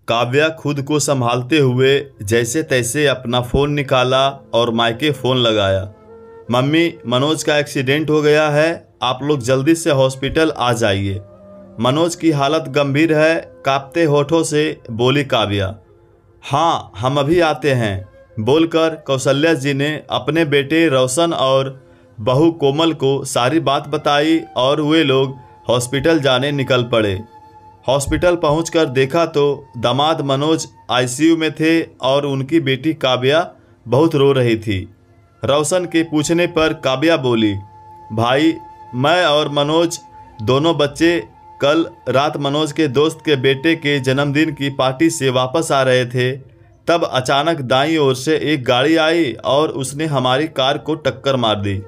काव्या खुद को संभालते हुए जैसे तैसे अपना फ़ोन निकाला और मायके फ़ोन लगाया। मम्मी, मनोज का एक्सीडेंट हो गया है, आप लोग जल्दी से हॉस्पिटल आ जाइए। मनोज की हालत गंभीर है, कांपते होठों से बोली काव्या। हाँ, हम अभी आते हैं, बोलकर कौशल्या जी ने अपने बेटे रोशन और बहू कोमल को सारी बात बताई और वे लोग हॉस्पिटल जाने निकल पड़े। हॉस्पिटल पहुंचकर देखा तो दामाद मनोज आईसीयू में थे और उनकी बेटी काव्या बहुत रो रही थी। रोशन के पूछने पर काव्या बोली, भाई, मैं और मनोज दोनों बच्चे कल रात मनोज के दोस्त के बेटे के जन्मदिन की पार्टी से वापस आ रहे थे, तब अचानक दाईं ओर से एक गाड़ी आई और उसने हमारी कार को टक्कर मार दी।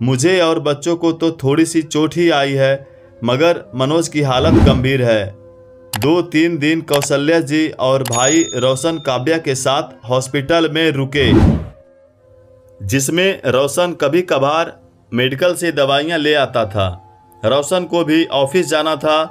मुझे और बच्चों को तो थोड़ी सी चोट ही आई है, मगर मनोज की हालत गंभीर है। 2-3 दिन कौशल्या जी और भाई रोशन काव्या के साथ हॉस्पिटल में रुके, जिसमें रोशन कभी कभार मेडिकल से दवाइयाँ ले आता था। रोशन को भी ऑफिस जाना था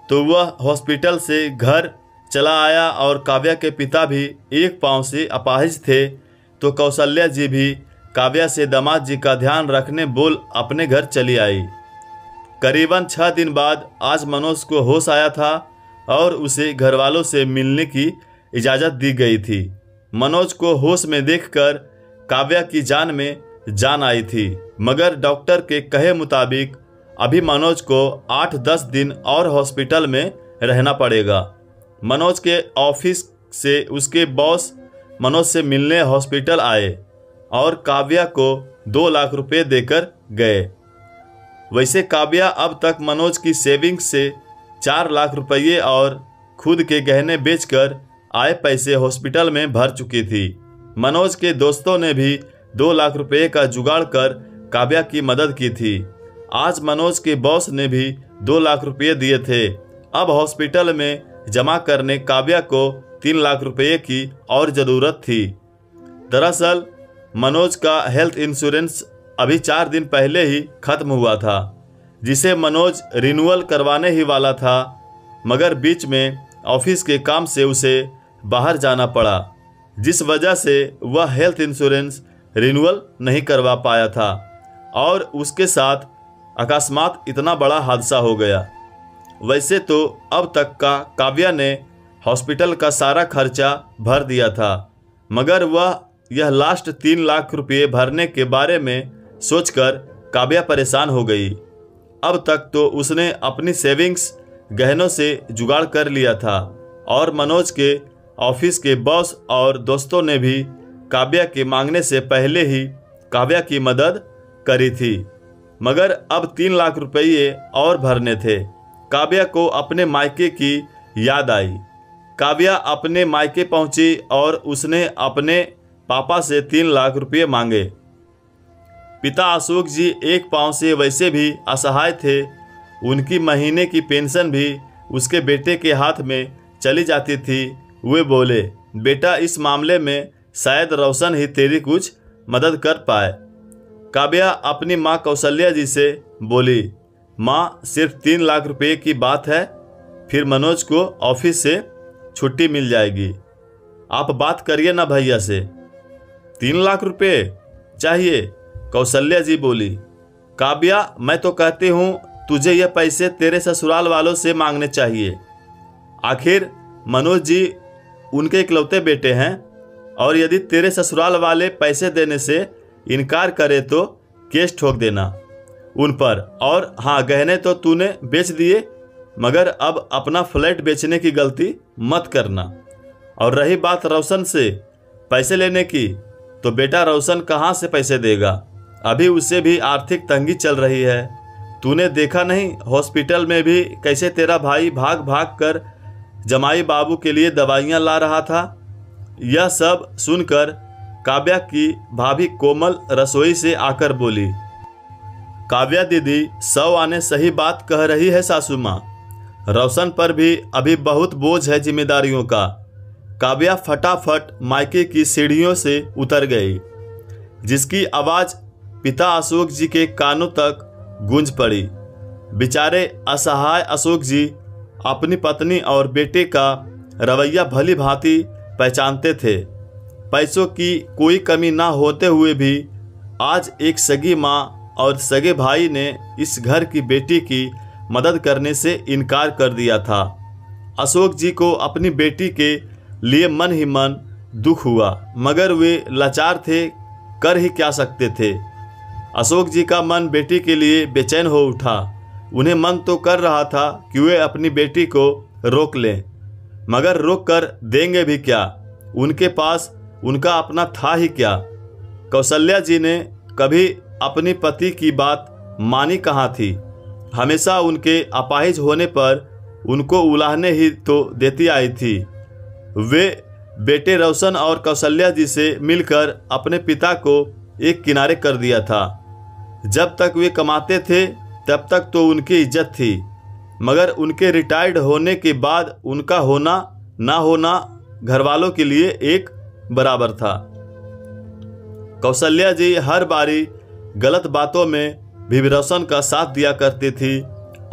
तो वह हॉस्पिटल से घर चला आया और काव्या के पिता भी एक पांव से अपाहिज थे, तो कौशल्या जी भी काव्या से दामाद जी का ध्यान रखने बोल अपने घर चली आई। करीबन 6 दिन बाद आज मनोज को होश आया था और उसे घरवालों से मिलने की इजाज़त दी गई थी। मनोज को होश में देखकर काव्या की जान में जान आई थी, मगर डॉक्टर के कहे मुताबिक अभी मनोज को 8-10 दिन और हॉस्पिटल में रहना पड़ेगा। मनोज के ऑफिस से उसके बॉस मनोज से मिलने हॉस्पिटल आए और काव्या को 2 लाख रुपए देकर गए। वैसे काव्या अब तक मनोज की सेविंग्स से 4 लाख रुपये और खुद के गहने बेचकर आए पैसे हॉस्पिटल में भर चुकी थी। मनोज के दोस्तों ने भी 2 लाख रुपये का जुगाड़ कर काव्या की मदद की थी। आज मनोज के बॉस ने भी 2 लाख रुपये दिए थे। अब हॉस्पिटल में जमा करने काव्या को 3 लाख रुपये की और ज़रूरत थी। दरअसल मनोज का हेल्थ इंश्योरेंस अभी 4 दिन पहले ही खत्म हुआ था, जिसे मनोज रिन्यूअल करवाने ही वाला था, मगर बीच में ऑफिस के काम से उसे बाहर जाना पड़ा, जिस वजह से वह हेल्थ इंश्योरेंस रिन्यूअल नहीं करवा पाया था और उसके साथ अकस्मात इतना बड़ा हादसा हो गया। वैसे तो अब तक का काव्या ने हॉस्पिटल का सारा खर्चा भर दिया था, मगर वह यह लास्ट 3 लाख रुपये भरने के बारे में सोचकर काव्या परेशान हो गई। अब तक तो उसने अपनी सेविंग्स गहनों से जुगाड़ कर लिया था और मनोज के ऑफिस के बॉस और दोस्तों ने भी काव्या के मांगने से पहले ही काव्या की मदद करी थी, मगर अब 3 लाख रुपये और भरने थे। काव्या को अपने मायके की याद आई। काव्या अपने मायके पहुंची और उसने अपने पापा से 3 लाख रुपये मांगे। पिता अशोक जी एक पांव से वैसे भी असहाय थे, उनकी महीने की पेंशन भी उसके बेटे के हाथ में चली जाती थी। वे बोले, बेटा, इस मामले में शायद रोशन ही तेरी कुछ मदद कर पाए। काव्या अपनी माँ कौशल्या जी से बोली, माँ, सिर्फ 3 लाख रुपये की बात है, फिर मनोज को ऑफिस से छुट्टी मिल जाएगी। आप बात करिए ना भैया से। 3 लाख रुपये चाहिए? कौशल्या जी बोली। काव्या, मैं तो कहती हूँ तुझे यह पैसे तेरे ससुराल वालों से मांगने चाहिए। आखिर मनोज जी उनके इकलौते बेटे हैं, और यदि तेरे ससुराल वाले पैसे देने से इनकार करे तो केस ठोक देना उन पर। और हाँ, गहने तो तूने बेच दिए, मगर अब अपना फ्लैट बेचने की गलती मत करना। और रही बात रोशन से पैसे लेने की, तो बेटा रोशन कहाँ से पैसे देगा? अभी उसे भी आर्थिक तंगी चल रही है। तूने देखा नहीं हॉस्पिटल में भी कैसे तेरा भाई भाग भाग कर जमाई बाबू के लिए दवाइयाँ ला रहा था। यह सब सुनकर काव्या की भाभी कोमल रसोई से आकर बोली, काव्या दीदी, 100 आने सही बात कह रही है सासू माँ। रोशन पर भी अभी बहुत बोझ है जिम्मेदारियों का। काव्या फटाफट मायके की सीढ़ियों से उतर गई, जिसकी आवाज़ पिता अशोक जी के कानों तक गूंज पड़ी। बेचारे असहाय अशोक जी अपनी पत्नी और बेटे का रवैया भली भांति पहचानते थे। पैसों की कोई कमी ना होते हुए भी आज एक सगी माँ और सगे भाई ने इस घर की बेटी की मदद करने से इनकार कर दिया था। अशोक जी को अपनी बेटी के लिए मन ही मन दुख हुआ, मगर वे लाचार थे, कर ही क्या सकते थे। अशोक जी का मन बेटी के लिए बेचैन हो उठा। उन्हें मन तो कर रहा था कि वे अपनी बेटी को रोक लें, मगर रोक कर देंगे भी क्या? उनके पास उनका अपना था ही क्या? कौशल्या जी ने कभी अपनी पति की बात मानी कहाँ थी? हमेशा उनके अपाहिज होने पर उनको उलाहने ही तो देती आई थी। वे बेटे रोशन और कौशल्या जी से मिलकर अपने पिता को एक किनारे कर दिया था। जब तक वे कमाते थे तब तक तो उनकी इज्जत थी, मगर उनके रिटायर्ड होने के बाद उनका होना ना होना घरवालों के लिए एक बराबर था। कौशल्या जी हर बारी गलत बातों में भी रोशन का साथ दिया करती थी।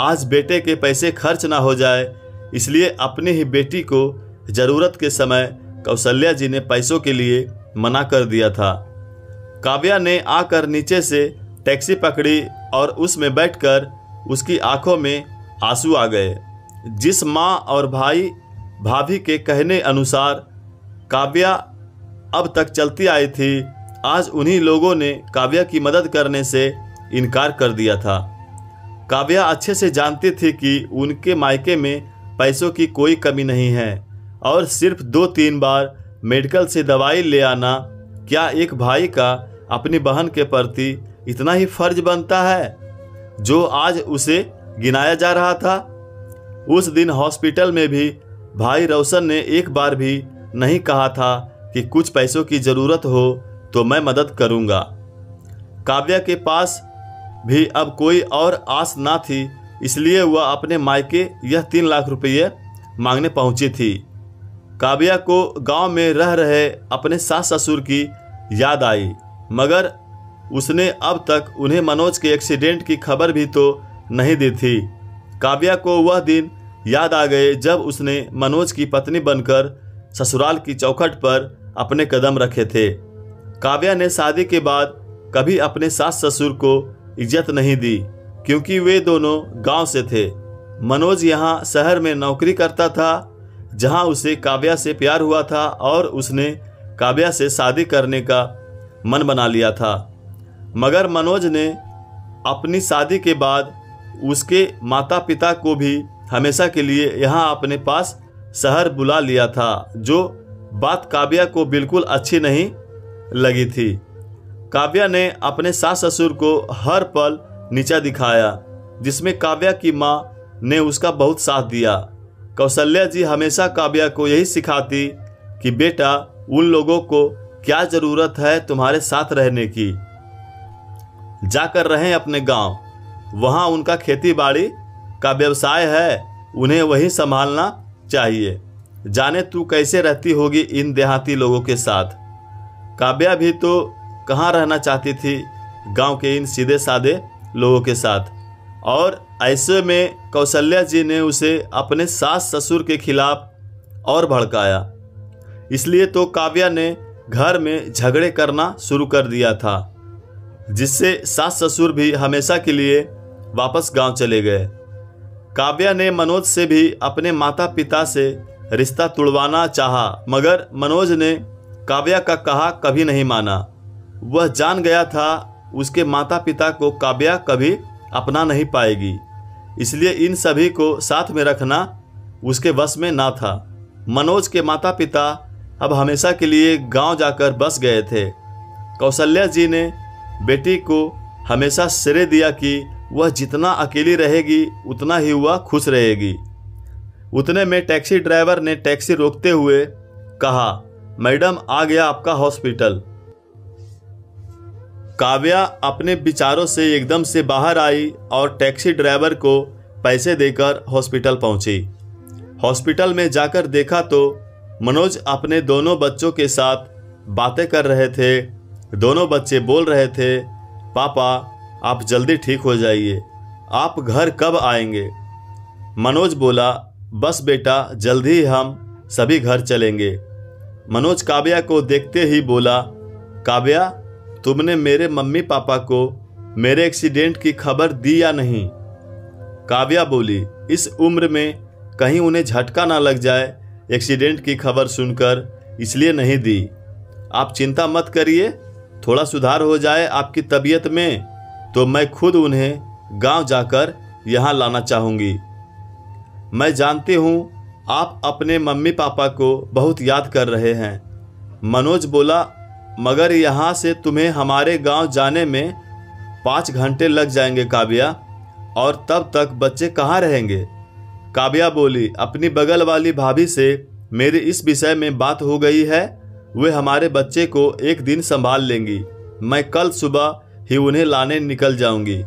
आज बेटे के पैसे खर्च ना हो जाए, इसलिए अपनी ही बेटी को जरूरत के समय कौशल्या जी ने पैसों के लिए मना कर दिया था। काव्या ने आकर नीचे से टैक्सी पकड़ी और उसमें बैठकर उसकी आंखों में आंसू आ गए। जिस माँ और भाई भाभी के कहने अनुसार काव्या अब तक चलती आई थी, आज उन्हीं लोगों ने काव्या की मदद करने से इनकार कर दिया था। काव्या अच्छे से जानती थी कि उनके मायके में पैसों की कोई कमी नहीं है, और सिर्फ 2-3 बार मेडिकल से दवाई ले आना क्या एक भाई का अपनी बहन के प्रति इतना ही फर्ज बनता है जो आज उसे गिनाया जा रहा था? उस दिन हॉस्पिटल में भी भाई रोशन ने एक बार भी नहीं कहा था कि कुछ पैसों की ज़रूरत हो तो मैं मदद करूंगा। काव्या के पास भी अब कोई और आस ना थी, इसलिए वह अपने मायके यह 3 लाख रुपये मांगने पहुंची थी। काव्या को गांव में रह रहे अपने सास ससुर की याद आई, मगर उसने अब तक उन्हें मनोज के एक्सीडेंट की खबर भी तो नहीं दी थी। काव्या को वह दिन याद आ गए जब उसने मनोज की पत्नी बनकर ससुराल की चौखट पर अपने कदम रखे थे। काव्या ने शादी के बाद कभी अपने सास ससुर को इज्जत नहीं दी, क्योंकि वे दोनों गांव से थे। मनोज यहाँ शहर में नौकरी करता था, जहां उसे काव्या से प्यार हुआ था और उसने काव्या से शादी करने का मन बना लिया था। मगर मनोज ने अपनी शादी के बाद उसके माता पिता को भी हमेशा के लिए यहाँ अपने पास शहर बुला लिया था, जो बात काव्या को बिल्कुल अच्छी नहीं लगी थी। काव्या ने अपने सास ससुर को हर पल नीचा दिखाया, जिसमें काव्या की माँ ने उसका बहुत साथ दिया। कौशल्या जी हमेशा काव्या को यही सिखाती कि बेटा, उन लोगों को क्या ज़रूरत है तुम्हारे साथ रहने की? जाकर रहें अपने गांव, वहां उनका खेती बाड़ी का व्यवसाय है, उन्हें वही संभालना चाहिए। जाने तू कैसे रहती होगी इन देहाती लोगों के साथ। काव्या भी तो कहाँ रहना चाहती थी गांव के इन सीधे साधे लोगों के साथ, और ऐसे में कौशल्या जी ने उसे अपने सास ससुर के खिलाफ और भड़काया। इसलिए तो काव्या ने घर में झगड़े करना शुरू कर दिया था, जिससे सास ससुर भी हमेशा के लिए वापस गांव चले गए। काव्या ने मनोज से भी अपने माता पिता से रिश्ता तुड़वाना चाहा, मगर मनोज ने काव्या का कहा कभी नहीं माना। वह जान गया था उसके माता पिता को काव्या कभी अपना नहीं पाएगी, इसलिए इन सभी को साथ में रखना उसके वश में ना था। मनोज के माता पिता अब हमेशा के लिए गांव जाकर बस गए थे। कौशल्या जी ने बेटी को हमेशा श्रेय दिया कि वह जितना अकेली रहेगी उतना ही वह खुश रहेगी। उतने में टैक्सी ड्राइवर ने टैक्सी रोकते हुए कहा, मैडम, आ गया आपका हॉस्पिटल। काव्या अपने विचारों से एकदम से बाहर आई और टैक्सी ड्राइवर को पैसे देकर हॉस्पिटल पहुंची। हॉस्पिटल में जाकर देखा तो मनोज अपने दोनों बच्चों के साथ बातें कर रहे थे। दोनों बच्चे बोल रहे थे, पापा आप जल्दी ठीक हो जाइए, आप घर कब आएंगे? मनोज बोला, बस बेटा, जल्दी ही हम सभी घर चलेंगे। मनोज काव्या को देखते ही बोला, काव्या, तुमने मेरे मम्मी पापा को मेरे एक्सीडेंट की खबर दी या नहीं? काव्या बोली, इस उम्र में कहीं उन्हें झटका ना लग जाए एक्सीडेंट की खबर सुनकर, इसलिए नहीं दी। आप चिंता मत करिए, थोड़ा सुधार हो जाए आपकी तबीयत में तो मैं खुद उन्हें गांव जाकर यहाँ लाना चाहूँगी। मैं जानती हूँ आप अपने मम्मी पापा को बहुत याद कर रहे हैं। मनोज बोला, मगर यहाँ से तुम्हें हमारे गांव जाने में 5 घंटे लग जाएंगे काव्या, और तब तक बच्चे कहाँ रहेंगे? काव्या बोली, अपनी बगल वाली भाभी से मेरी इस विषय में बात हो गई है, वे हमारे बच्चे को एक दिन संभाल लेंगी। मैं कल सुबह ही उन्हें लाने निकल जाऊंगी।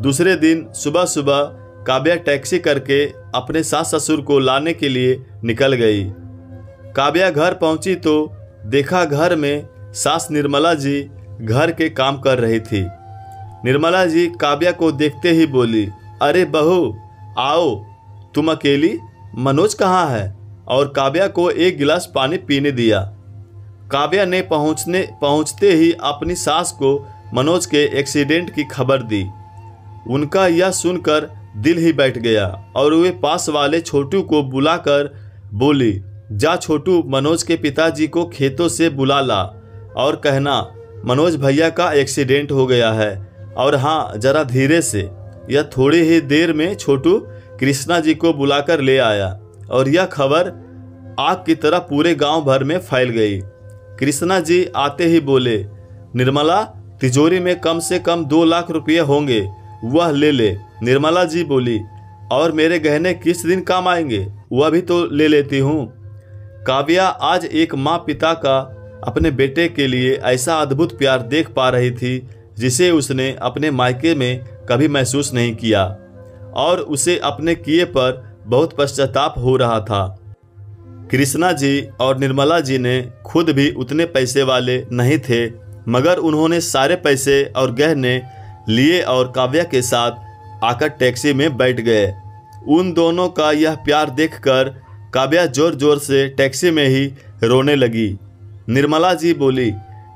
दूसरे दिन सुबह सुबह काव्या टैक्सी करके अपने सास ससुर को लाने के लिए निकल गई। काव्या घर पहुंची तो देखा घर में सास निर्मला जी घर के काम कर रही थी। निर्मला जी काव्या को देखते ही बोली, अरे बहू आओ, तुम अकेली? मनोज कहाँ है? और काव्या को एक गिलास पानी पीने दिया। काव्या ने पहुंचते ही अपनी सास को मनोज के एक्सीडेंट की खबर दी। उनका यह सुनकर दिल ही बैठ गया और वे पास वाले छोटू को बुलाकर बोली, जा छोटू, मनोज के पिताजी को खेतों से बुला ला और कहना मनोज भैया का एक्सीडेंट हो गया है, और हाँ जरा धीरे से। यह थोड़ी ही देर में छोटू कृष्णा जी को बुलाकर ले आया और यह खबर आग की तरह पूरे गांव भर में फैल गई। कृष्णा जी आते ही बोले, निर्मला, तिजोरी में कम से कम 2 लाख रुपये होंगे, वह ले ले। निर्मला जी बोली, और मेरे गहने किस दिन काम आएंगे, वह भी तो ले लेती हूँ। काव्या आज एक माँ पिता का अपने बेटे के लिए ऐसा अद्भुत प्यार देख पा रही थी जिसे उसने अपने मायके में कभी महसूस नहीं किया, और उसे अपने किए पर बहुत पश्चाताप हो रहा था। कृष्णा जी और निर्मला जी ने खुद भी उतने पैसे वाले नहीं थे, मगर उन्होंने सारे पैसे और गहने लिए और काव्या के साथ आकर टैक्सी में बैठ गए। उन दोनों का यह प्यार देखकर काव्या जोर जोर से टैक्सी में ही रोने लगी। निर्मला जी बोली,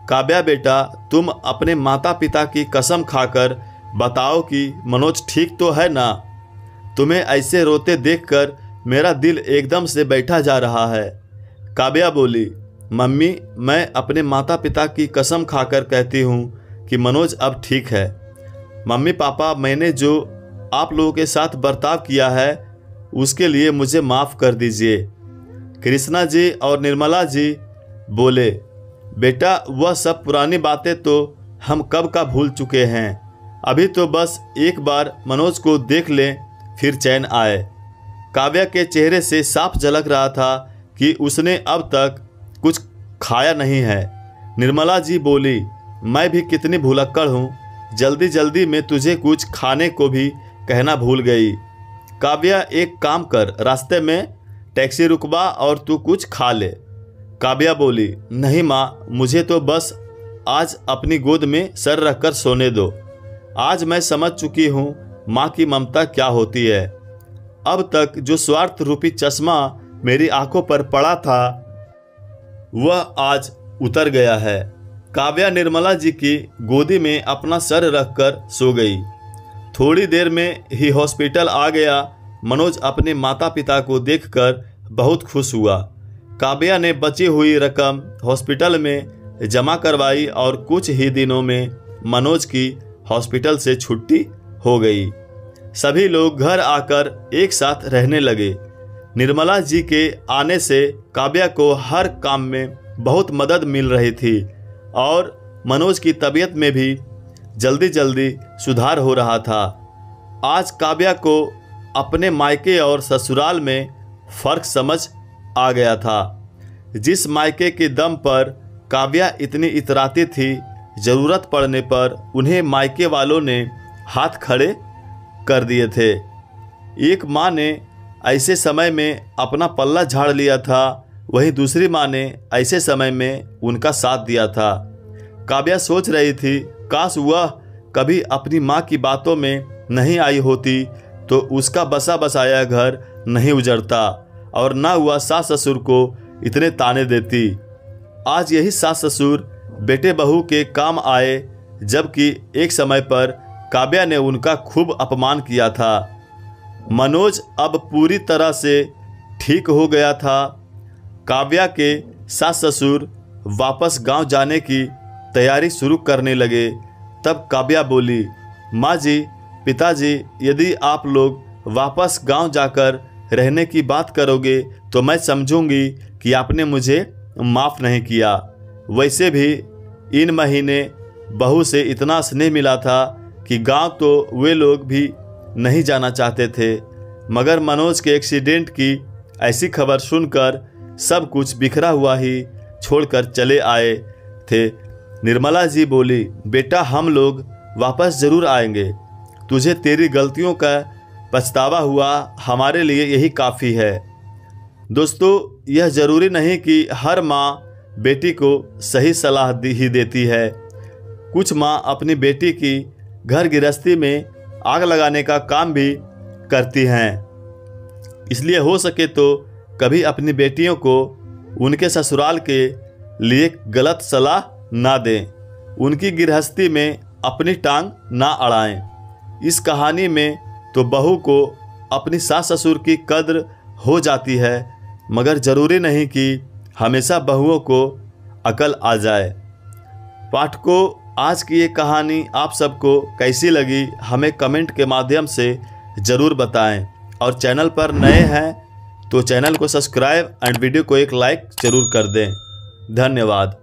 काव्या बेटा, तुम अपने माता पिता की कसम खाकर बताओ कि मनोज ठीक तो है ना? तुम्हें ऐसे रोते देखकर मेरा दिल एकदम से बैठा जा रहा है। काव्या बोली, मम्मी, मैं अपने माता पिता की कसम खाकर कहती हूँ कि मनोज अब ठीक है। मम्मी पापा, मैंने जो आप लोगों के साथ बर्ताव किया है उसके लिए मुझे माफ़ कर दीजिए। कृष्णा जी और निर्मला जी बोले, बेटा, वह सब पुरानी बातें तो हम कब का भूल चुके हैं। अभी तो बस एक बार मनोज को देख लें, फिर चैन आए। काव्या के चेहरे से साफ झलक रहा था कि उसने अब तक कुछ खाया नहीं है। निर्मला जी बोली, मैं भी कितनी भुलक्कड़ हूँ, जल्दी जल्दी में तुझे कुछ खाने को भी कहना भूल गई। काव्या, एक काम कर, रास्ते में टैक्सी रुकवा और तू कुछ खा ले। काव्या बोली, नहीं माँ, मुझे तो बस आज अपनी गोद में सर रखकर सोने दो। आज मैं समझ चुकी हूँ माँ की ममता क्या होती है। अब तक जो स्वार्थ रूपी चश्मा मेरी आंखों पर पड़ा था वह आज उतर गया है। काव्या निर्मला जी की गोदी में अपना सर रखकर सो गई। थोड़ी देर में ही हॉस्पिटल आ गया। मनोज अपने माता पिता को देखकर बहुत खुश हुआ। काव्या ने बची हुई रकम हॉस्पिटल में जमा करवाई और कुछ ही दिनों में मनोज की हॉस्पिटल से छुट्टी हो गई। सभी लोग घर आकर एक साथ रहने लगे। निर्मला जी के आने से काव्या को हर काम में बहुत मदद मिल रही थी और मनोज की तबीयत में भी जल्दी जल्दी सुधार हो रहा था। आज काव्या को अपने मायके और ससुराल में फ़र्क समझ आ गया था। जिस मायके के दम पर काव्या इतनी इतराती थी, ज़रूरत पड़ने पर उन्हें मायके वालों ने हाथ खड़े कर दिए थे। एक माँ ने ऐसे समय में अपना पल्ला झाड़ लिया था, वहीं दूसरी माँ ने ऐसे समय में उनका साथ दिया था। काव्या सोच रही थी, काश वह कभी अपनी माँ की बातों में नहीं आई होती तो उसका बसा बसाया घर नहीं उजड़ता। और ना हुआ सास ससुर को इतने ताने देती। आज यही सास ससुर बेटे बहू के काम आए, जबकि एक समय पर काव्या ने उनका खूब अपमान किया था। मनोज अब पूरी तरह से ठीक हो गया था। काव्या के सास ससुर वापस गांव जाने की तैयारी शुरू करने लगे। तब काव्या बोली, माँ जी, पिताजी, यदि आप लोग वापस गांव जाकर रहने की बात करोगे तो मैं समझूंगी कि आपने मुझे माफ़ नहीं किया। वैसे भी इन महीने बहू से इतना स्नेह मिला था कि गांव तो वे लोग भी नहीं जाना चाहते थे, मगर मनोज के एक्सीडेंट की ऐसी खबर सुनकर सब कुछ बिखरा हुआ ही छोड़कर चले आए थे। निर्मला जी बोली, बेटा, हम लोग वापस ज़रूर आएंगे। तुझे तेरी गलतियों का पछतावा हुआ, हमारे लिए यही काफ़ी है। दोस्तों, यह ज़रूरी नहीं कि हर माँ बेटी को सही सलाह ही देती है। कुछ माँ अपनी बेटी की घर गृहस्थी में आग लगाने का काम भी करती हैं। इसलिए हो सके तो कभी अपनी बेटियों को उनके ससुराल के लिए गलत सलाह ना दें, उनकी गृहस्थी में अपनी टांग ना अड़ाएं। इस कहानी में तो बहू को अपनी सास ससुर की कद्र हो जाती है, मगर ज़रूरी नहीं कि हमेशा बहुओं को अकल आ जाए। पाठकों, आज की ये कहानी आप सबको कैसी लगी हमें कमेंट के माध्यम से ज़रूर बताएं, और चैनल पर नए हैं तो चैनल को सब्सक्राइब एंड वीडियो को एक लाइक ज़रूर कर दें। धन्यवाद।